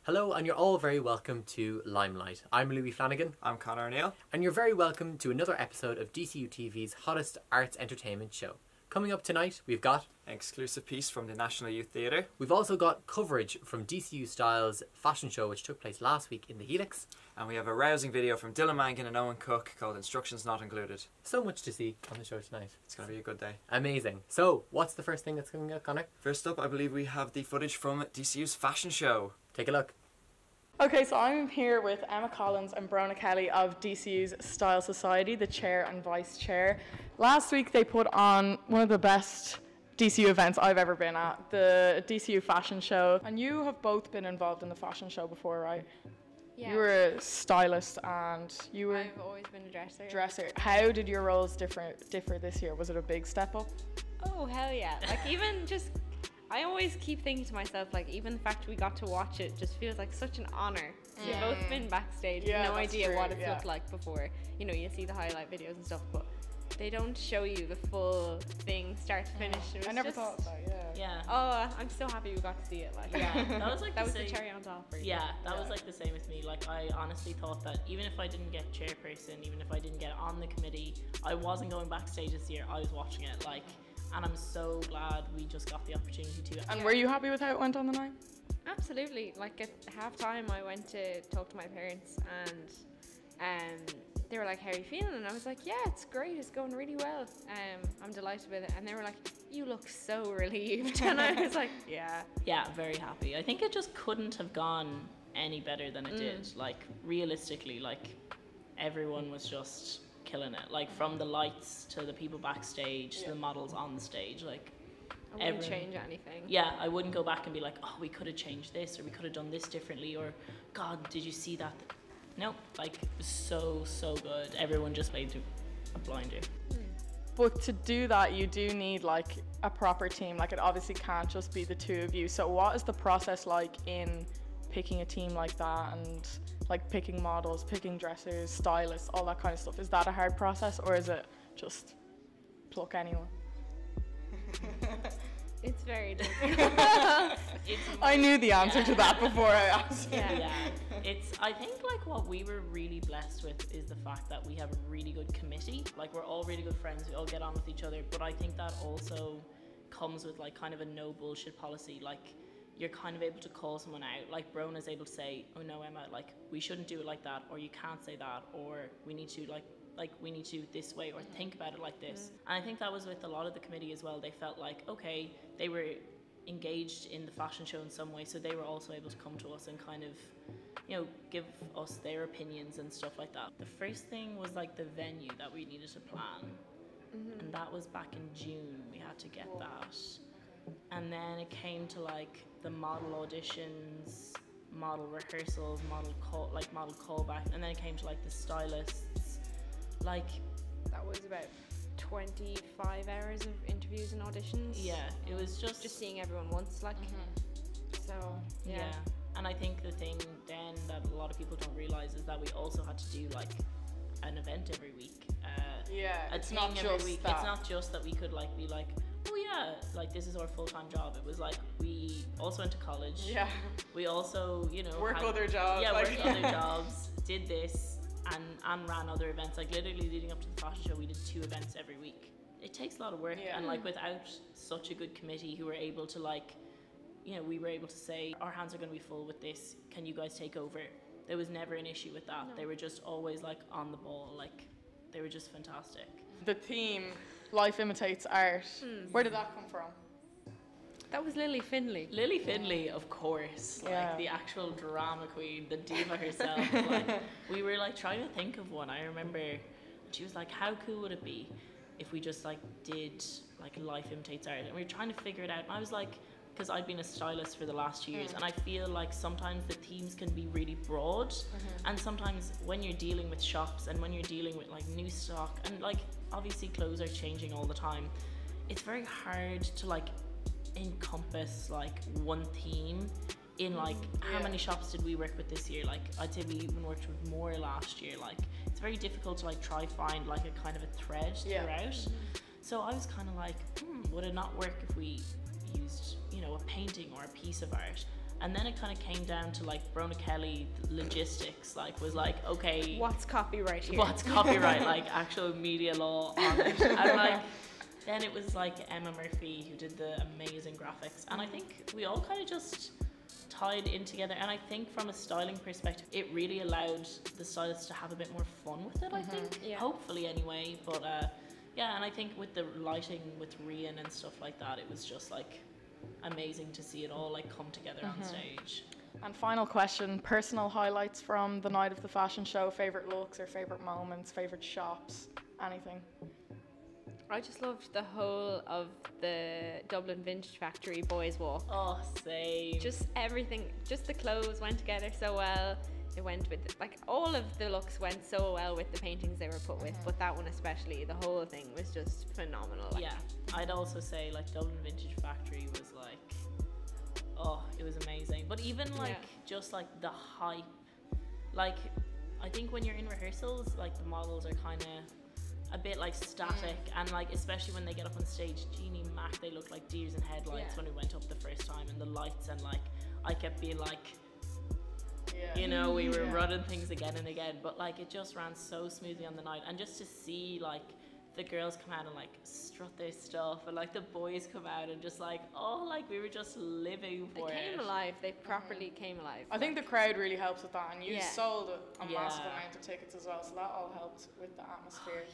Hello, and you're all very welcome to Limelight. I'm Louis Flanagan. I'm Conor O'Neill. And you're very welcome to another episode of DCUTV's hottest arts entertainment show. Coming up tonight, we've got an exclusive piece from the National Youth Theatre. We've also got coverage from DCU Style's fashion show, which took place last week in the Helix. And we have a rousing video from Dylan Mangan and Owen Cook called Instructions Not Included. So much to see on the show tonight. It's going to be a good day. Amazing. So, what's the first thing that's coming up, Conor? First up, I believe we have the footage from DCU's fashion show. Take a look. Okay, so I'm here with Emma Collins and Brona Kelly of DCU's Style Society, the chair and vice chair. Last week they put on one of the best DCU events I've ever been at, the DCU fashion show. And you have both been involved in the fashion show before, right? Yeah. You were a stylist and you were... I've always been a dresser. How did your roles differ this year? Was it a big step up? Oh, hell yeah. Like, even just... I always keep thinking to myself, like, even the fact we got to watch it just feels like such an honour. We've both been backstage, no idea what it's looked like before. You know, you see the highlight videos and stuff, but they don't show you the full thing, start to finish. I never thought that, yeah. Oh, I'm so happy we got to see it. Like, yeah, that was like that was the cherry on top. Yeah, that was like the same with me. Like, I honestly thought that even if I didn't get chairperson, even if I didn't get on the committee, I wasn't going backstage this year. I was watching it, like. And I'm so glad we just got the opportunity to. And were you happy with how it went on the night? Absolutely. Like, at halftime, I went to talk to my parents, and they were like, "How are you feeling?" And I was like, "Yeah, it's great. It's going really well. I'm delighted with it." And they were like, "You look so relieved." And I was like, "Yeah." Yeah, very happy. I think it just couldn't have gone any better than it did. Like, realistically, like, everyone was just killing it, like from the lights to the people backstage to the models on the stage. Like, I wouldn't change anything. Yeah, I wouldn't go back and be like, oh, we could have changed this, or we could have done this differently, or God, did you see that? No, like, it was so good. Everyone just played to a blinder. But to do that, you do need like a proper team. Like, it obviously can't just be the two of you. So what is the process like in picking a team like that, and like picking models, picking dressers, stylists, all that kind of stuff? Is that a hard process, or is it just pluck anyone? It's very difficult. I knew the answer to that before I asked. Yeah. I think like what we were really blessed with is the fact that we have a really good committee. Like, we're all really good friends, we all get on with each other, but I think that also comes with like kind of a no bullshit policy. Like, you're kind of able to call someone out. Like, Brona's able to say, oh no, Emma, like, we shouldn't do it like that, or you can't say that, or we need to like we need to this way, or think about it like this. And I think that was with a lot of the committee as well. They felt like, okay, they were engaged in the fashion show in some way, so they were also able to come to us and kind of, you know, give us their opinions and stuff like that. The first thing was like the venue that we needed to plan, and that was back in June. We had to get that. And then it came to like the model auditions, model rehearsals, model callback, and then it came to like the stylists. Like, that was about 25 hours of interviews and auditions. Yeah, it was just seeing everyone once, like. So yeah. And I think the thing then that a lot of people don't realize is that we also had to do like an event every week. It's not just every week. that. It's not just that we could like be like, oh yeah, like this is our full-time job. It was like we also went to college. Yeah. We also, you know, work other jobs. Yeah, worked other jobs. Did this and ran other events. Like, literally leading up to the fashion show, we did 2 events every week. It takes a lot of work, and like without such a good committee who were able to like, you know, we were able to say our hands are going to be full with this. Can you guys take over? There was never an issue with that. No. They were just always like on the ball. Like, they were just fantastic. The theme, life imitates art. Where did that come from? That was Lily Finlay. Lily Finlay, of course. Like, the actual drama queen, the diva herself. Like, we were like trying to think of one. I remember she was like, how cool would it be if we just like did like life imitates art? And we were trying to figure it out. And I was like, because I've been a stylist for the last 2 years, and I feel like sometimes the themes can be really broad, and sometimes when you're dealing with shops and when you're dealing with like new stock, and like obviously clothes are changing all the time, it's very hard to like encompass like one theme in like how many shops did we work with this year. Like, I'd say we even worked with more last year. Like, it's very difficult to like try find like a kind of a thread throughout. So I was kind of like, would it not work if we used, you know, a painting or a piece of art? And then it kind of came down to like Brona Kelly logistics, like was like, okay, what's copyright here? What's copyright, like actual media law on it. And like then it was like Emma Murphy who did the amazing graphics, and I think we all kind of just tied in together. And I think from a styling perspective, it really allowed the stylists to have a bit more fun with it, I think, hopefully anyway. But yeah, and I think with the lighting with Rian and stuff like that, it was just like amazing to see it all like come together on stage. And final question, personal highlights from the night of the fashion show, favourite looks or favourite moments, favourite shops, anything? I just loved the whole of the Dublin Vintage Factory Boys Walk. Oh, same. Just everything, just the clothes went together so well. It went with, like, all of the looks went so well with the paintings they were put with, but that one especially, the whole thing was just phenomenal. Like. Yeah, I'd also say, like, Dublin Vintage Factory was, like, oh, it was amazing. But even, like, just, like, the hype. Like, I think when you're in rehearsals, like, the models are kind of a bit like static, and like especially when they get up on stage, Jeannie Mac, they look like deers in headlights when we went up the first time, and the lights, and like I kept being like, you know, we were running things again and again, but like it just ran so smoothly on the night. And just to see like the girls come out and like strut their stuff, and like the boys come out and just like, oh, like we were just living for it. They came alive. They properly came alive. I think the crowd really helps with that, and you sold a Yeah. massive amount of tickets as well, so that all helped with the atmosphere.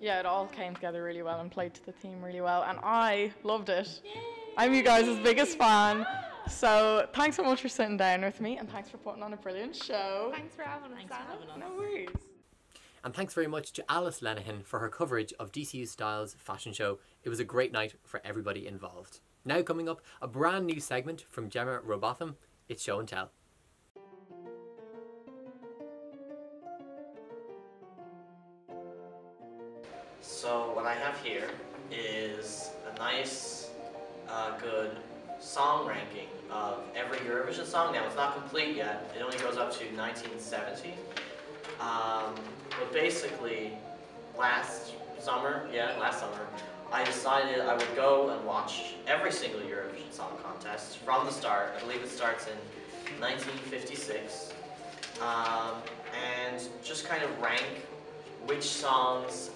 Yeah, it all came together really well and played to the theme really well, and I loved it. Yay. I'm you guys' biggest fan. So thanks so much for sitting down with me, and thanks for putting on a brilliant show. Thanks for having us. No worries. And thanks very much to Alice Lenihan for her coverage of DCU Style's fashion show. It was a great night for everybody involved. Now coming up, a brand new segment from Gemma Robotham. It's Show and Tell. So what I have here is a nice, good song ranking of every Eurovision song. Now it's not complete yet. It only goes up to 1970. But basically, last summer, I decided I would go and watch every single Eurovision Song Contest from the start. I believe it starts in 1956. And just kind of rank which songs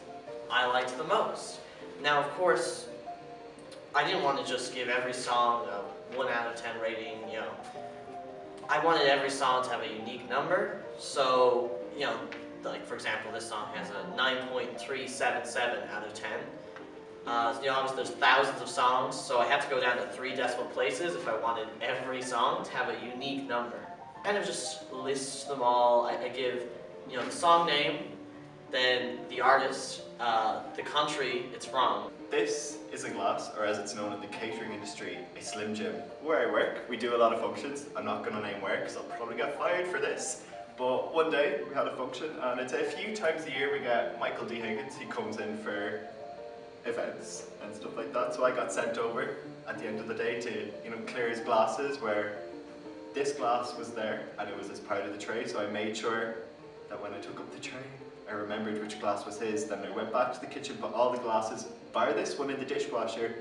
I liked the most. Now, of course, I didn't want to just give every song a 1 out of 10 rating, you know. I wanted every song to have a unique number, so, you know, like for example, this song has a 9.377 out of 10. You know, obviously there's thousands of songs, so I had to go down to 3 decimal places if I wanted every song to have a unique number. And it just lists them all. I give, you know, the song name, then the artist, the country it's from. This is a glass, or as it's known in the catering industry, a Slim Jim. Where I work, we do a lot of functions. I'm not going to name where because I'll probably get fired for this. But one day we had a function, and I'd say a few times a year we get Michael D. Higgins. He comes in for events and stuff like that. So I got sent over at the end of the day to, you know, clear his glasses, where this glass was there and it was as part of the tray. So I made sure that when I took up the tray, I remembered which glass was his. Then I went back to the kitchen, put all the glasses, bar this one in the dishwasher,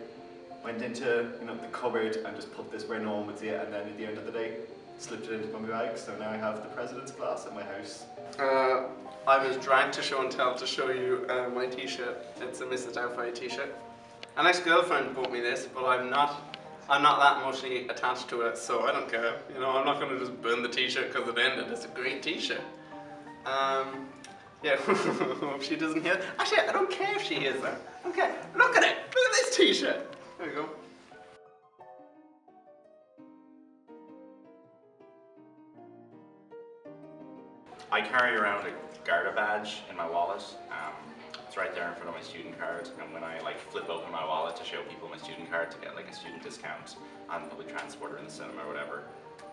went into, you know, the cupboard and just put this where no one would see it, and then at the end of the day slipped it into my bag. So now I have the president's glass at my house. I was dragged to Show and Tell to show you my t-shirt. It's a Mrs. Doubtfire t-shirt. An ex-girlfriend bought me this, but I'm not that emotionally attached to it, so I don't care. You know, I'm not going to just burn the t-shirt because it ended. It's a great t-shirt. Yeah, hope she doesn't hear. Actually, I don't care if she hears that. Okay, look at it. Look at this t-shirt. There you go. I carry around a Garda badge in my wallet. It's right there in front of my student card, and when I like flip open my wallet to show people my student card to get like a student discount on public transport or in the cinema or whatever,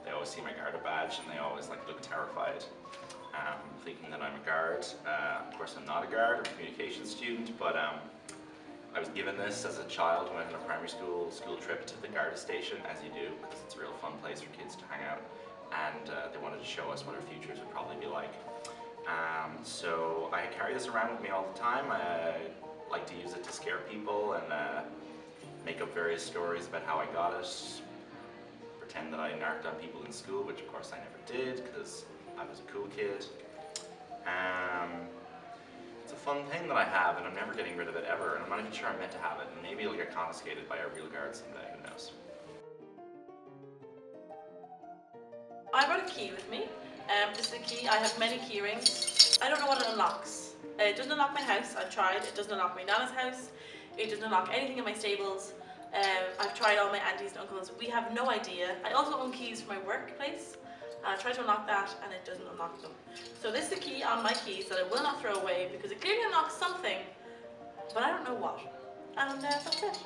they always see my Garda badge and they always like look terrified, thinking that I'm a guard. Of course I'm not a guard, I'm a communications student, but I was given this as a child when I went on a primary school trip to the Garda station, as you do, because it's a real fun place for kids to hang out, and they wanted to show us what our futures would probably be like. So I carry this around with me all the time. I like to use it to scare people and make up various stories about how I got it, pretend that I narked on people in school, which of course I never did because I was a cool kid. It's a fun thing that I have, and I'm never getting rid of it ever, and I'm not even sure I'm meant to have it, and maybe it'll get confiscated by a real guard someday, who knows. I brought a key with me. This is the key. I have many key rings. I don't know what it unlocks. It doesn't unlock my house. I've tried. It doesn't unlock my nana's house. It doesn't unlock anything in my stables. I've tried all my aunties and uncles. We have no idea. I also own keys for my workplace. I tried to unlock that and it doesn't unlock them. So this is the key on my keys that I will not throw away because it clearly unlocks something, but I don't know what. And that's it.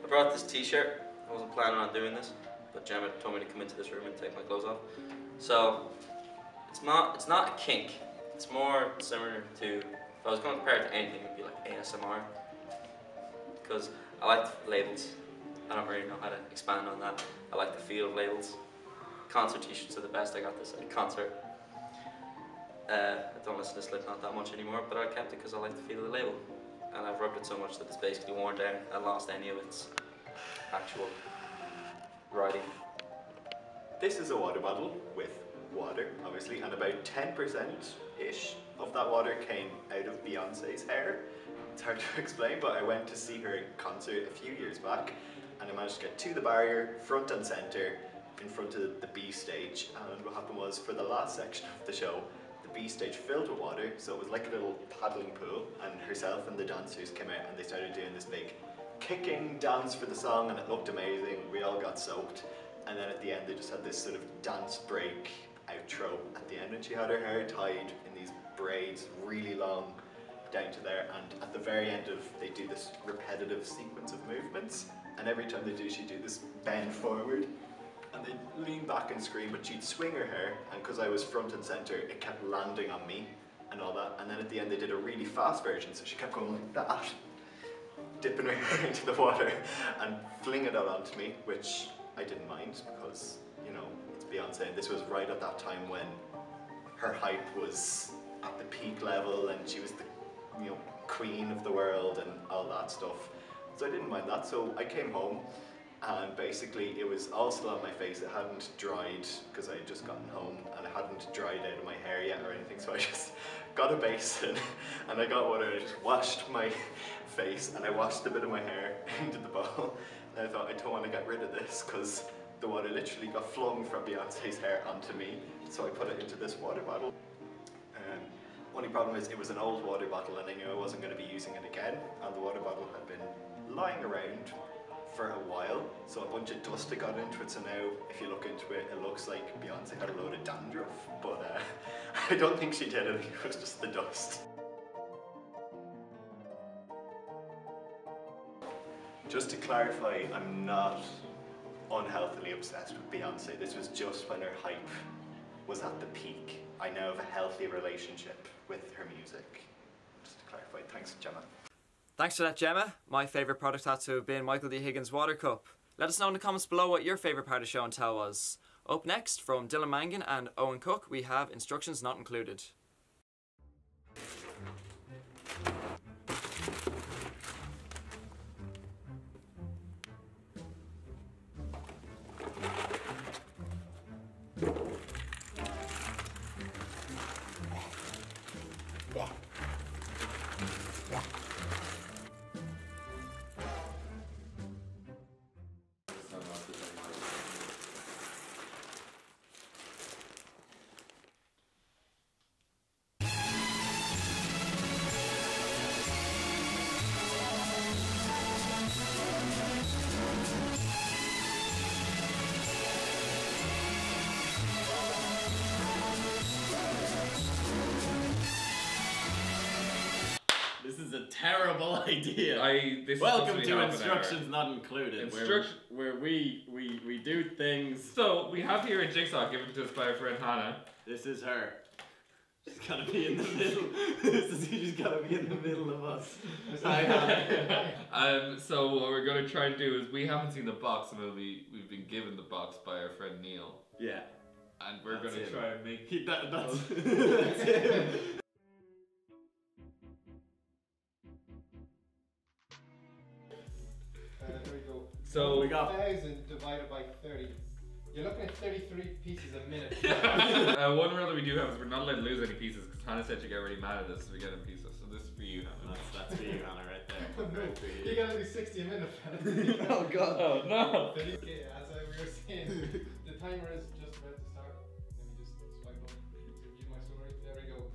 I brought this t-shirt. I wasn't planning on doing this, but Gemma told me to come into this room and take my clothes off. So it's not a kink. It's more similar to, if I was going to compare it to anything, it would be like ASMR. Because I like labels. I don't really know how to expand on that. I like the feel of labels. Concert t-shirts are the best. I got this at a concert. I don't listen to Slipknot that much anymore, but I kept it because I like the feel of the label. And I've rubbed it so much that it's basically worn down and lost any of its actual writing. This is a water bottle with water, obviously, and about 10%-ish of that water came out of Beyonce's hair. It's hard to explain, but I went to see her in concert a few years back, and I managed to get to the barrier, front and centre, in front of the B stage. And what happened was, for the last section of the show, the B stage filled with water, so it was like a little paddling pool, and herself and the dancers came out and they started doing this big kicking dance for the song, and it looked amazing. We all got soaked, and then at the end they just had this sort of dance break outro at the end, and she had her hair tied in these braids, really long, down to there, and at the very end they do this repetitive sequence of movements, and every time they do, she'd do this bend forward, and they'd lean back and scream, but she'd swing her hair, and because I was front and centre, it kept landing on me, and all that, and then at the end they did a really fast version, so she kept going like that, dipping her hair into the water, and flinging it out onto me, which I didn't mind, because, you know, it's Beyonce, and this was right at that time when her hype was at the peak level, and she was the, you know, queen of the world and all that stuff. So I didn't mind that. So I came home, and basically it was all still on my face. It hadn't dried because I had just gotten home, and it hadn't dried out of my hair yet or anything. So I just got a basin and I got water, and I just washed my face, and I washed a bit of my hair into the bowl. And I thought, I don't want to get rid of this because the water literally got flung from Beyonce's hair onto me. So I put it into this water bottle. Only problem is it was an old water bottle, and I knew I wasn't going to be using it again, and the water bottle had been lying around for a while, so a bunch of dust had got into it. So now if you look into it, it looks like Beyonce had a load of dandruff, but I don't think she did. I think it was just the dust. Just to clarify, I'm not unhealthily obsessed with Beyonce. This was just when her hype was at the peak. I now have a healthy relationship with her music. Just to clarify. Thanks, Gemma. Thanks for that, Gemma. My favourite product had to have been Michael D. Higgins' water cup. Let us know in the comments below what your favourite part of show and tell was. Up next, from Dylan Mangan and Owen Cook, we have Instructions Not Included. This is a terrible idea. Welcome to Instructions Not Included, where we do things. So we have here a jigsaw given to us by our friend Hannah. This is her. She's gotta be in the middle. She's gotta be in the middle of us. Hi, Hannah. So what we're going to try and do is, we haven't seen the box, and we've been given the box by our friend Neil. Yeah. And we're going to try and make that's him. So we got 1,000 divided by 30. You're looking at 33 pieces a minute. one rule that we do have is we're not allowed to lose any pieces because Hannah said you get really mad at us if we get in pieces. So this is for you, Hannah. That's for you, Hannah, right there. No, Right for you gotta do 60 a minute, fellas. Oh god. Oh no. Okay, as we were saying, the timer is just about to start. Let me just swipe up to view my story. There we go.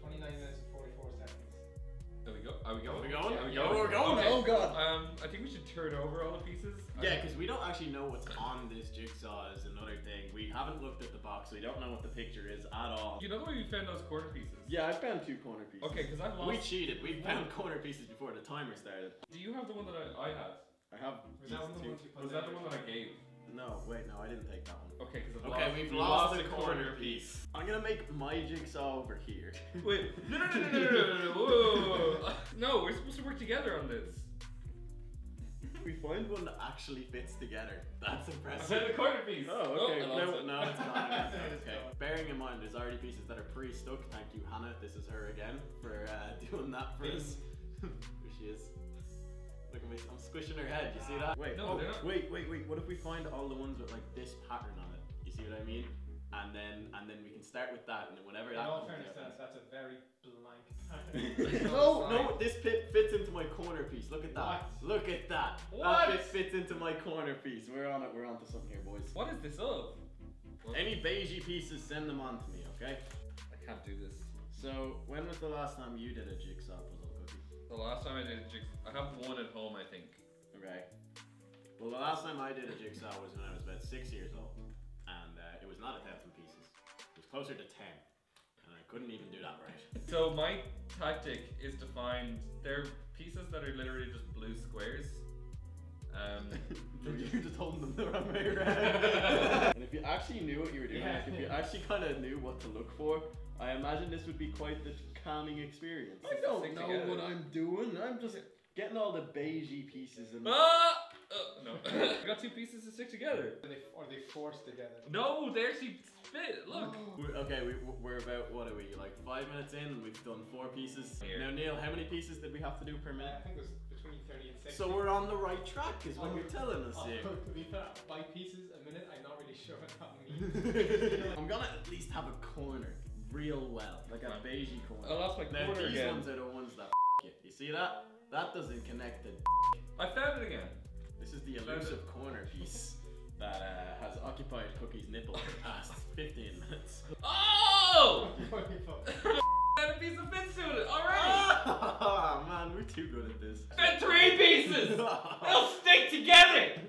29 minutes and 44 seconds. There we go. Are we going? Are we going? Are we Yeah, going? we're going. Okay. Oh god. I think we should turn over all the pieces. Yeah, because we don't actually know what's on this jigsaw is another thing. We haven't looked at the box, so we don't know what the picture is at all. You know the way we found those corner pieces? Yeah, I found 2 corner pieces. Okay, because I've lost. We cheated. We found corner pieces before the timer started. Do you have the one that I had? I have. Was that one the ones you put Was that the one that I gave? No, wait, no, I didn't take that one. Okay, because Okay, we've lost the corner piece. I'm gonna make my jigsaw over here. Wait, no, whoa. No, we're supposed to work together on this. We find one that actually fits together. That's I impressive. found the corner piece. Oh, okay. I lost it. No, it's gone. Okay. Bearing in mind, there's already pieces that are pre-stuck. Thank you, Hannah. This is her again for doing that for us. There she is. Look at me. I'm squishing her head. You see that? Wait. No, oh, they're not. wait. What if we find all the ones with like this pattern on it? You see what I mean? And then we can start with that, and then whenever In that. all comes fairness, out, that's a very blank pattern. no, this fits into my corner piece. Look at that. What? Look at that. What? That fits into my corner piece. We're on it. We're on to something here, boys. What is this of? Any beigey pieces, send them on to me, okay? I can't do this. So, when was the last time you did a jigsaw puzzle, Cookie? The last time I did a jigsaw, I have one at home, I think. Okay. Well, the last time I did a jigsaw was when I was about 6 years old, and it was not 1,000 pieces. It was closer to 10, and I couldn't even do that right. So my tactic is to find there are pieces that are literally just blue squares. You're just holding them the wrong way around. And if you actually knew what you were doing, like if you actually kind of knew what to look for, I imagine this would be quite the calming experience. I don't know what I'm doing. I'm just getting all the beigey pieces and. No. I got 2 pieces to stick together. Are they forced together? No, they actually fit. Look. Okay, we're about, what are we, like 5 minutes in and we've done 4 pieces. Here. Now, Neil, how many pieces did we have to do per minute? I think it was between 30 and 60. So we're on the right track, is what you're telling us here. To be fair, by pieces a minute, I'm not really sure what that means. I'm gonna at least have a corner real well, like a beigey corner. I lost my now, corner these again. ones are the ones that you. You see that? That doesn't connect to I found it again. This is the elusive corner piece that has occupied Cookie's nipple for the past 15 minutes. Oh! And a piece of fits to it already. Oh man, we're too good at this. Fit 3 pieces. They'll stick together.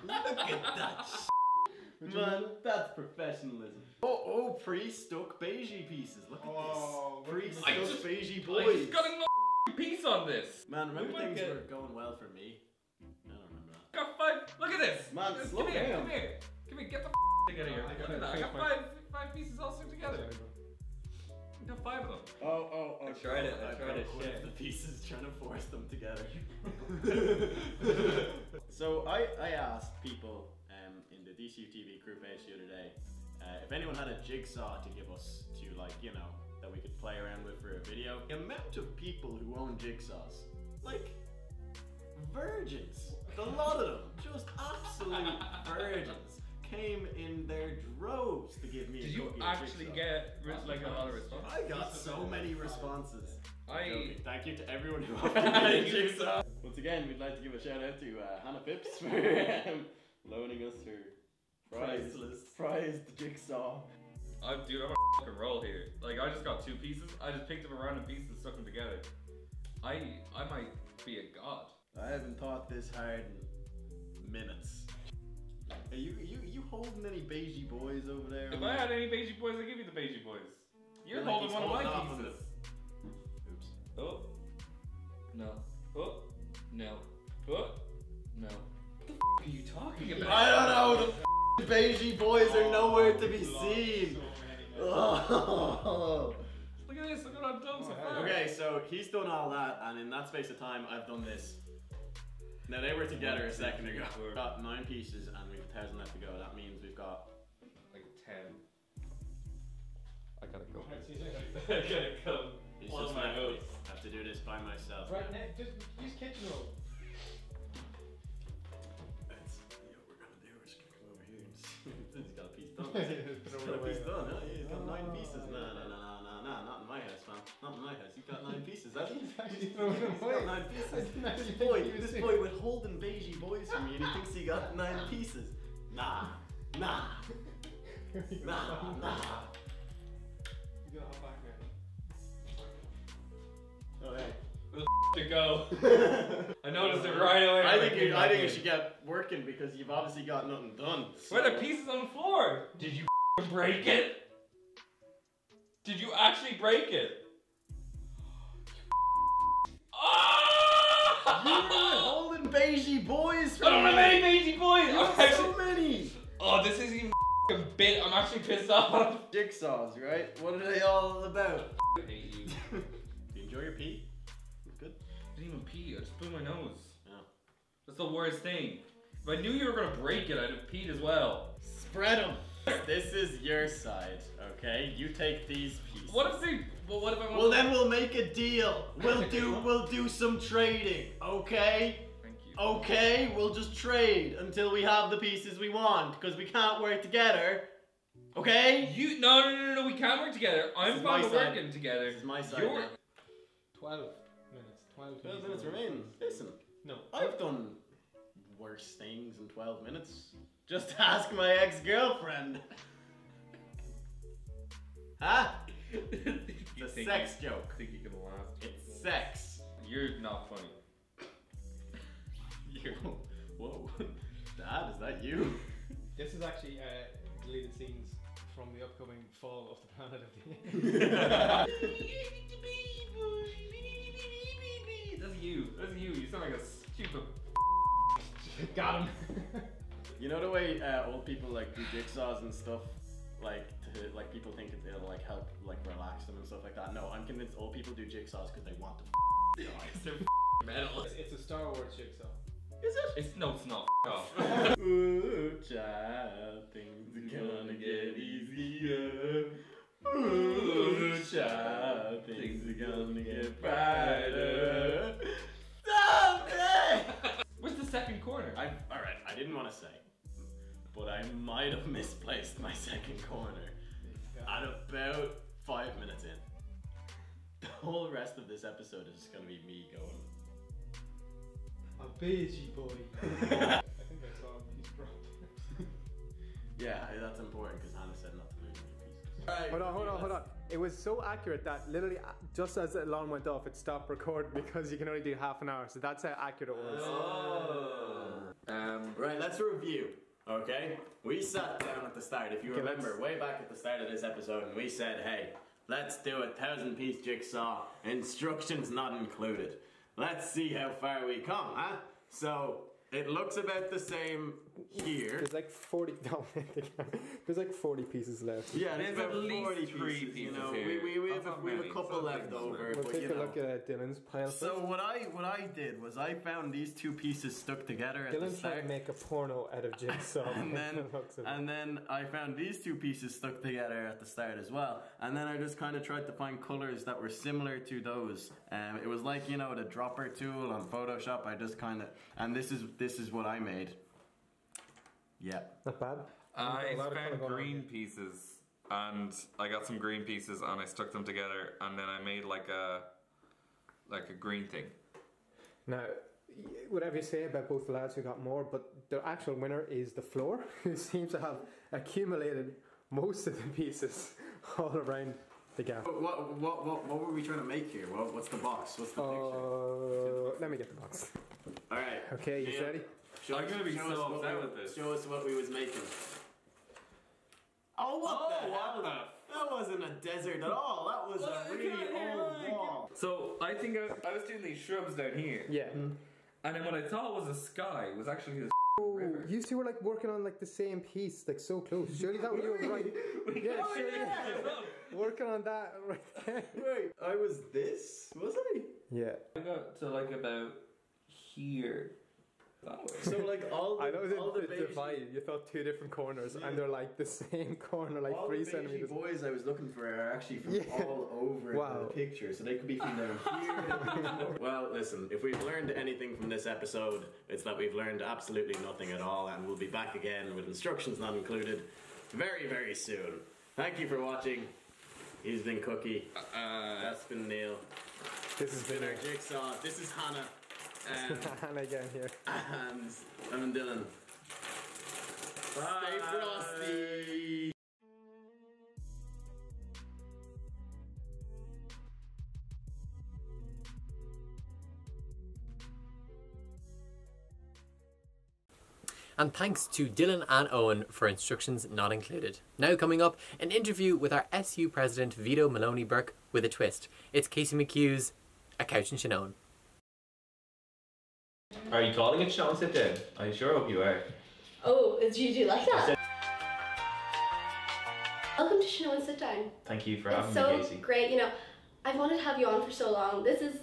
Look at that. Man, that's professionalism. Oh, pre-stuck beigey pieces. Look at this. Pre-stuck beigey boys. I just got a piece on this. Man, remember things were going well for me? I don't remember that. Got 5. Look at this. Man, slow come here, down. come here. Come here, get the thing out of here. Look at that. I got 5 pieces all stuck together. I got 5 of them. Oh. I tried it. I tried it. Shit. The pieces, trying to force them together. So I asked people in the DCUtv crew page the other day if anyone had a jigsaw to give us to, like, you know, that we could play around with for a video. The amount of people who own jigsaws, like virgins, a lot of them, just absolute virgins, came in their droves to give me a Did you cookie actually jigsaw. get like a lot of responses? I got so many responses. I Thank you to everyone who offered me a jigsaw. Once again, we'd like to give a shout out to Hannah Phipps for loaning us her prized jigsaw. Dude, I'm a fucking roll here. Like, I just got 2 pieces. I just picked up a random piece and stuck them together. I might be a god. I haven't thought this hard in minutes. Are you holding any beigey boys over there? If I had any beigey boys, I'd give you the beigey boys. You're Feel like holding he's one of holding my off on pieces. Oops. Oh. No. Oh. No. Oh. No. What the are you talking about? I don't know. The beigey boys are nowhere to be seen. Oh. Look at this. Look what I've done so far. Okay, so he's done all that, and in that space of time, I've done this. Now they were together a second ago. We've got 9 pieces, and we've 1,000 left to go. That means we've got like 10. I gotta go. I gotta go. It's Blow just my left me. nose. I have to do this by myself. Right now, just use kitchen roll. Got a piece done, huh? He's got 9 pieces. No, not in my house, man. Not in my house. He's got 9 pieces, hasn't he? He's got 9 pieces. This boy withholding beigey boys from me, and he thinks he got 9 pieces. Nah. You're gonna hop back now. Oh, hey. Where the to go? I noticed it right away. I think you should get working because you've obviously got nothing done. So. Where are the pieces on the floor? Did you break it? Did you actually break it? Oh! You're holding beigey boys. I don't have any beigey boys. You have so many. Oh, this isn't even a bit. I'm actually pissed off. Jigsaws, right? What are they all about? I hate you. Do you enjoy your pee? Good. I didn't even pee. I just blew my nose. Yeah. That's the worst thing. If I knew you were gonna break it, I'd have peed as well. Spread them. This is your side, okay? You take these pieces. What if they? Well, what if I want? Well, then we'll make a deal. We'll do some trading, okay? Thank you. Okay, we'll just trade until we have the pieces we want, because we can't work together. Okay? You no. We can't work together. I'm fine with working together. This is my side. You're... now. 12 minutes. 12 minutes remain. Listen. No. I've done worse things in 12 minutes. Just ask my ex-girlfriend. Huh? It's a sex joke. I think you can laugh. It's sex. You're not funny. Whoa. Dad, is that you? This is actually deleted scenes from the upcoming fall of the Planet of the That's you. That's you. You sound like a stupid. Got him. You know the way old people like do jigsaws and stuff, like people think it'll like help like relax them and stuff like that. No, I'm convinced old people do jigsaws because they want to die. They're metal. It's a Star Wars jigsaw. Is it? It's no, it's not. Off. Ooh, child, things are gonna get easier. Ooh, child, things are gonna get brighter. Stop it! Where's the second corner? Alright, I didn't want to say, but I might have misplaced my second corner at about 5 minutes in. The whole rest of this episode is just gonna be me going, A beigey boy. I think I saw a piece drop. yeah, that's important because Hannah said not to lose any pieces. Right, Hold on. It was so accurate that literally just as the alarm went off, it stopped recording because you can only do half an hour. So that's how accurate it was. Right, let's review. Okay, we sat down at the start. If you remember, way back at the start of this episode, and we said, "Hey, let's do a 1,000-piece jigsaw. Instructions not included. Let's see how far we come, huh?" So it looks about the same here. There's like 40. No, there's like 40 pieces left. Yeah, there's about at least 40 3 pieces. You know, here. we have That's not a many. couple left over. We'll but, take you a know. look at Dylan's pile. So what I did was I found these 2 pieces stuck together at the Dylan's trying start. to make a porno out of jigsaw. and then I found these 2 pieces stuck together at the start as well. And then I just kind of tried to find colors that were similar to those. It was like, you know, the dropper tool on Photoshop. I just kind of, and this is what I made. Yeah. Not bad. I found green pieces, and I got some green pieces, and I stuck them together, and then I made like a green thing. Now, whatever you say about both the lads who got more, but the actual winner is the floor, who seems to have accumulated most of the pieces all around the gap. What were we trying to make here? What's the box? What's the picture? Let me get the box. All right. Okay, you ready? I'm gonna be so upset with this. Show us what we was making. Oh, what the hell? That wasn't a desert at all. That was a really old wall. So I think I was doing these shrubs down here. Yeah. And then what I thought was a sky was actually this river. You two were like working on like the same piece, like so close. Surely that was you were right. Yeah, surely. Working on that right there. Wait, I was this? Was I? Yeah. I got to like about here. That way. So like all the, I know all the the divide. You thought 2 different corners, and they're like the same corner, like all 3 the centimeters. boys I was looking for are actually from all over the picture, so they could be from down here. Well, listen, if we've learned anything from this episode, it's that we've learned absolutely nothing at all, and we'll be back again with instructions not included very, very soon. Thank you for watching. He's been Cookie. That's been Neil. This has been our Jigsaw. This is Hannah. Hannah again here. And I'm Dylan. Stay frosty. And thanks to Dylan and Owen for instructions not included. Now coming up, an interview with our SU president Vito Moloney Burke with a twist. It's Casey McHugh's A Couch in Shannone. Are you calling it Shannone Sit Down? I sure hope you are. Oh, did you like that? Welcome to Shannone Sit Down. Thank you for having me, Casey. It's so great. You know, I've wanted to have you on for so long. This is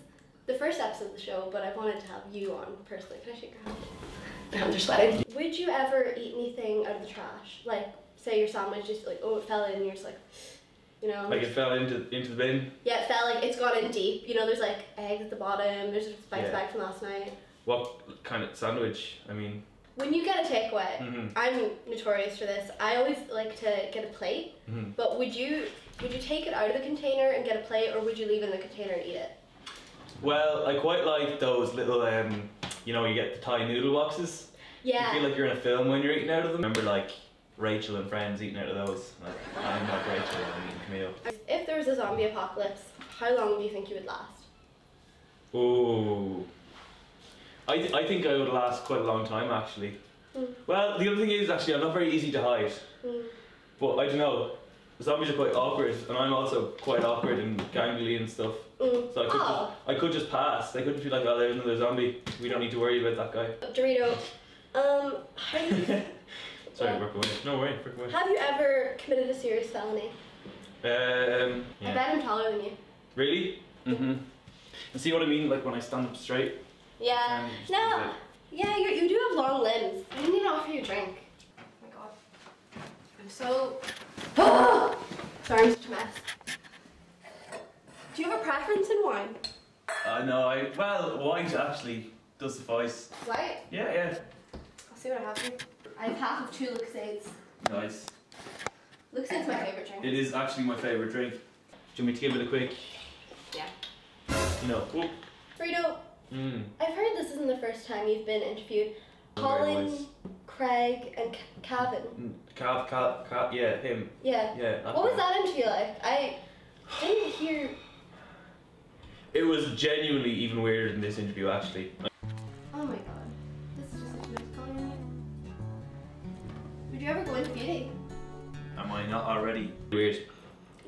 the first episode of the show, but I've wanted to have you on personally. Can I shake your hand? My hands are sweating. Would you ever eat anything out of the trash? Like, say your sandwich just like, oh, it fell in and you're just like, you know. Like it fell into the bin? Yeah, it fell, like, it's gone in deep. You know, there's like eggs at the bottom, there's a spice bag from last night. What kind of sandwich? I mean... When you get a takeaway, I'm notorious for this. I always like to get a plate, but would you take it out of the container and get a plate, or would you leave it in the container and eat it? Well, I quite like those little, you know, you get the Thai noodle boxes. Yeah. You feel like you're in a film when you're eating out of them. Remember, like, Rachel and Friends eating out of those? Like, I'm like Rachel, I'm eating Camille. If there was a zombie apocalypse, how long do you think you would last? Ooh. I think I would last quite a long time, actually. Well, the other thing is, actually, I'm not very easy to hide. But I don't know, zombies are quite awkward, and I'm also quite awkward and gangly and stuff. So I could just pass. They couldn't be like, oh, there's another zombie. We don't need to worry about that guy. Dorito, how do you... Sorry, work away. No worry, work away. Have you ever committed a serious felony? Yeah. I bet I'm taller than you. Really? And see what I mean, like when I stand up straight? Yeah. No. Yeah, you do have long limbs. I didn't even offer you a drink. Oh my god. I'm so... Sorry, I'm such a mess. Do you have a preference in wine? No, well, white actually does suffice. White? Yeah. I'll see what I have here. I have half of 2 Lucasades. Nice. Lucasade's my favourite drink. It is actually my favourite drink. Do you want me to give it a quick? Yeah. You know. Frito, I've heard this isn't the first time you've been interviewed. Colin, Craig, and Cavan. Yeah, him. Yeah. What was that interview like? I didn't hear... It was genuinely even weirder than this interview, actually. Oh my god. This is just such a nice colour. Would you ever go into beauty? Am I not already? Weird.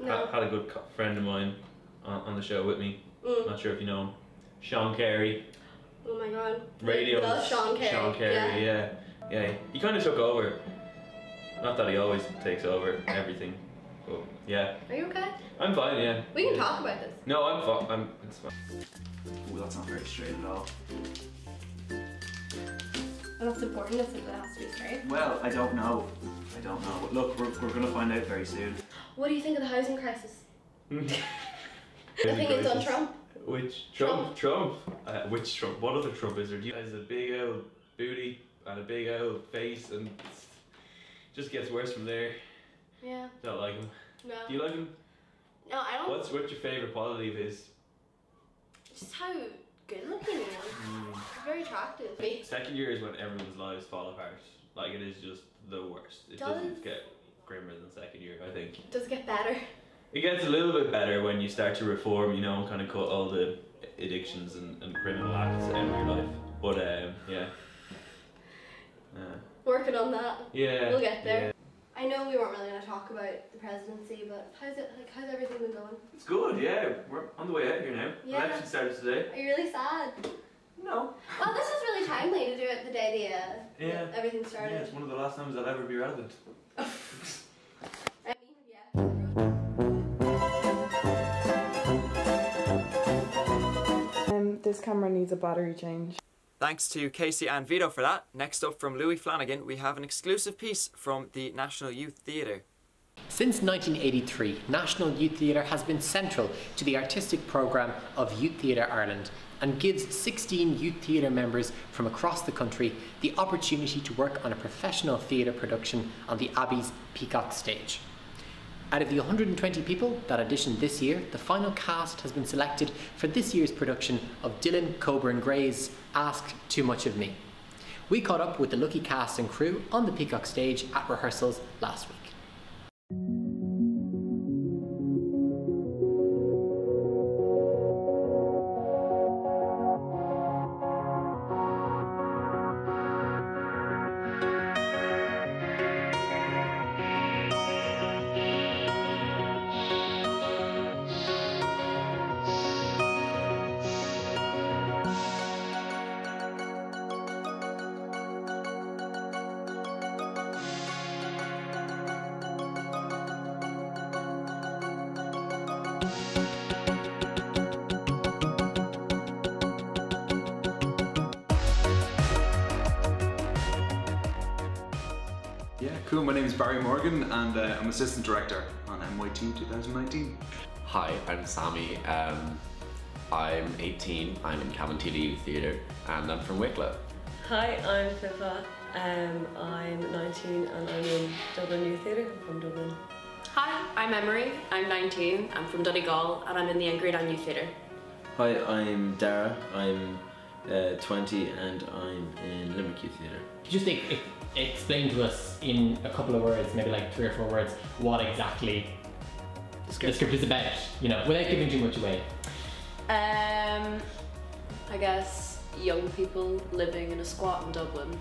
No. I had a good friend of mine on the show with me. Not sure if you know him. Sean Carey. Oh my god. Radio. Love Sean Carey. Sean Carey, yeah. He kind of took over. Not that he always takes over everything, but yeah. Are you okay? I'm fine, yeah. We can talk about this. No, I'm fine. It's fine. Ooh, that's not very straight at all. Well, that's important, is it? It has to be straight. Well, I don't know. But look, we're going to find out very soon. What do you think of the housing crisis? I think it's on Trump. Which Trump? Which Trump? What other Trump is there? He has a big old booty and a big old face, and it just gets worse from there. Yeah. Don't like him. No. Do you like him? No, I don't. What's your favourite quality of his? Just how good looking he is. Very attractive. Second year is when everyone's lives fall apart. Like, it is just the worst. It doesn't get grimmer than second year, I think. Does it get better? It gets a little bit better when you start to reform, you know, and kind of cut all the addictions and criminal acts out of your life. But, yeah. Working on that. Yeah. We'll get there. Yeah. I know we weren't really going to talk about the presidency, but how's everything been going? It's good, yeah. We're on the way out here now. Yeah. Election started today. Are you really sad? No. Well, this is really timely to do it the day everything started. Yeah, it's one of the last times I'll ever be relevant. This camera needs a battery change. Thanks to Casey and Vito for that. Next up from Louis Flanagan, we have an exclusive piece from the National Youth Theatre. Since 1983, National Youth Theatre has been central to the artistic programme of Youth Theatre Ireland. and gives 16 youth theatre members from across the country the opportunity to work on a professional theatre production on the Abbey's Peacock stage. Out of the 120 people that auditioned this year, the final cast has been selected for this year's production of Dylan Coburn-Gray's Ask Too Much of Me. We caught up with the lucky cast and crew on the Peacock stage at rehearsals last week. Yeah, cool. My name is Barry Morgan and I'm Assistant Director on MYT 2019. Hi, I'm Sammy. I'm 18, I'm in Dublin Youth Theatre and I'm from Wicklow. Hi, I'm Fifa. I'm 19 and I'm in Dublin Youth Theatre. I'm from Dublin. Hi, I'm Emery. I'm 19. I'm from Donegal and I'm in the Engradan Youth Theatre. Hi, I'm Dara. I'm 20 and I'm in Limerick Youth Theatre. Just explain to us in a couple of words, maybe like 3 or 4 words, what exactly the script is about, you know, without giving too much away. I guess young people living in a squat in Dublin.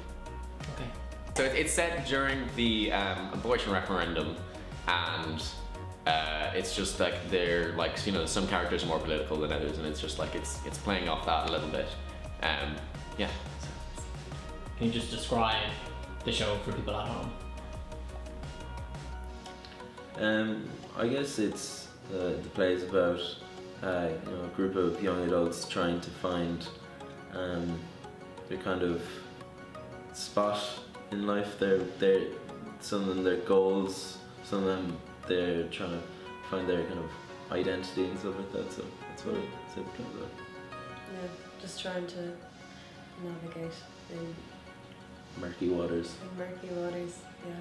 Okay. So it's set during the abortion referendum, and it's just like they're like, you know, some characters are more political than others, and it's just like it's playing off that a little bit. Yeah. Can you just describe the show for people at home? I guess it's the play is about you know, a group of young adults trying to find their kind of spot in life. They're some of them their goals, some of them they're trying to find their kind of identity and stuff like that. So that's what it's about. Yeah, just trying to navigate in murky waters. Murky waters, yeah.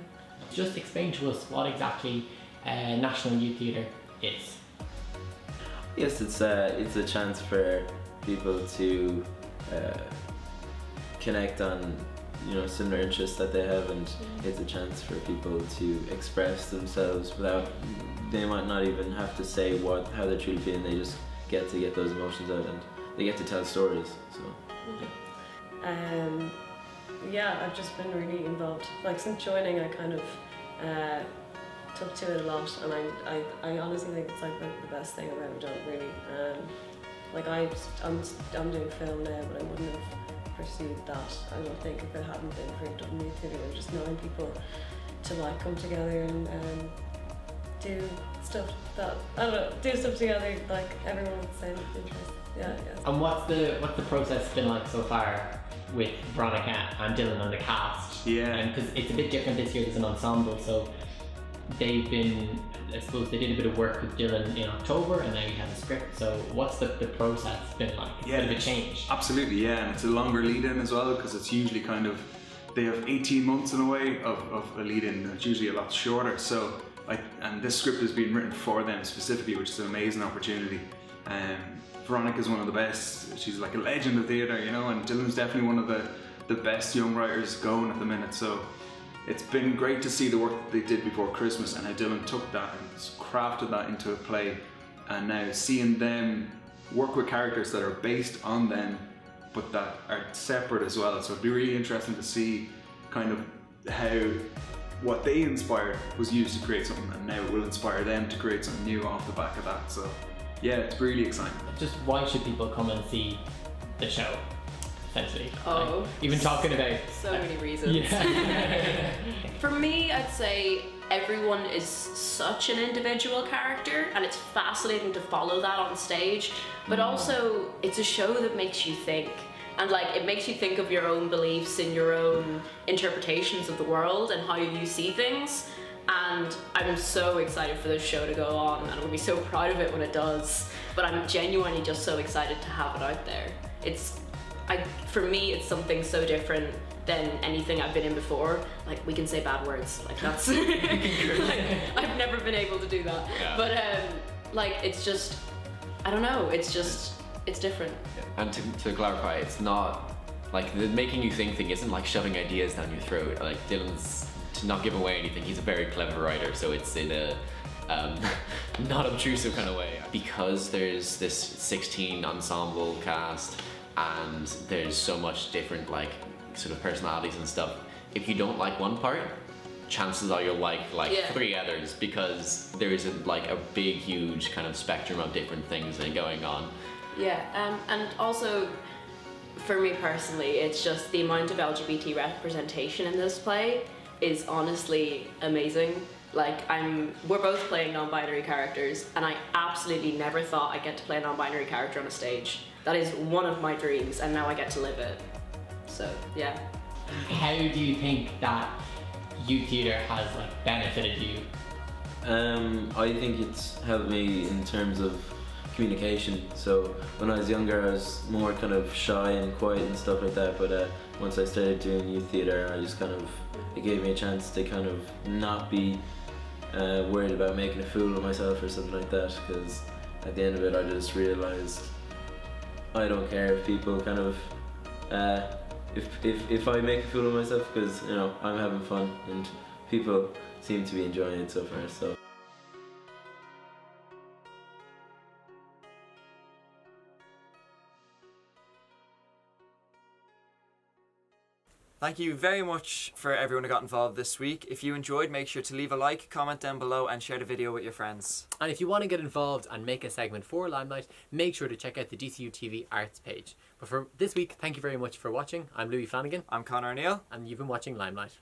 Just explain to us what exactly National Youth Theatre is. Yes, it's a chance for people to connect on, you know, similar interests that they have, and it's a chance for people to express themselves without, they might not even have to say how they're truly feeling. They just get to get those emotions out and they get to tell stories. So. Yeah, I've just been really involved. Like since joining, I kind of took to it a lot, and I honestly think it's like the best thing I've ever done, really. Like I'm doing film now, but I wouldn't have pursued that, I don't think, if it hadn't been for Dublin Youth Theatre. Just knowing people to like come together and do stuff that, I don't know, do stuff together, like everyone with the same interest. Yeah. And what's the process been like so far with Veronica and Dylan on the cast? Yeah. Because it's a bit different this year, there's an ensemble, so they've been, I suppose they did a bit of work with Dylan in October and now you have the script, so what's the process been like? It's a bit of a change. Absolutely, yeah, and it's a longer lead-in as well, because it's usually kind of, they have 18 months in a way of a lead-in, it's usually a lot shorter, so and this script has been written for them specifically, which is an amazing opportunity. Veronica's one of the best, she's like a legend of theatre, you know, and Dylan's definitely one of the best young writers going at the minute, so it's been great to see the work that they did before Christmas and how Dylan took that and crafted that into a play, and now seeing them work with characters that are based on them but that are separate as well, so it'd be really interesting to see kind of how what they inspired was used to create something and now it will inspire them to create something new off the back of that, so yeah, it's really exciting. Just why should people come and see the show, essentially? Oh. Like, even talking about... So many reasons. Yeah. For me, I'd say everyone is such an individual character and it's fascinating to follow that on stage, but also it's a show that makes you think. And like, it makes you think of your own beliefs and your own interpretations of the world and how you see things. And I'm so excited for this show to go on, and I'll be so proud of it when it does. But I'm genuinely just so excited to have it out there. For me, it's something so different than anything I've been in before. Like, we can say bad words. Like, that's like, I've never been able to do that. Yeah. But like, it's just, I don't know. It's different. Yeah. And to clarify, it's not like the making you think thing isn't like shoving ideas down your throat. Like Dylan's, to not give away anything, he's a very clever writer, so it's in a not obtrusive kind of way. Because there's this 16 ensemble cast and there's so much different like sort of personalities and stuff, if you don't like one part, chances are you'll like Yeah. 3 others, because there is a big huge kind of spectrum of different things that are going on. Yeah, and also for me personally, it's just the amount of LGBT representation in this play is honestly amazing. Like, we're both playing non-binary characters, and I absolutely never thought I'd get to play a non-binary character on a stage. That is one of my dreams, and now I get to live it. So, yeah. How do you think that youth theatre has like benefited you? I think it's helped me in terms of communication. So when I was younger, I was more kind of shy and quiet and stuff like that, but once I started doing youth theatre, I just it gave me a chance to kind of not be worried about making a fool of myself or something like that, because at the end of it, I just realised I don't care if people kind of if I make a fool of myself, because you know I'm having fun and people seem to be enjoying it so far. So. Thank you very much for everyone who got involved this week. If you enjoyed, make sure to leave a like, comment down below and share the video with your friends. And if you want to get involved and make a segment for Limelight, make sure to check out the DCUtv Arts page. But for this week, thank you very much for watching. I'm Louis Flanagan. I'm Connor O'Neill. And you've been watching Limelight.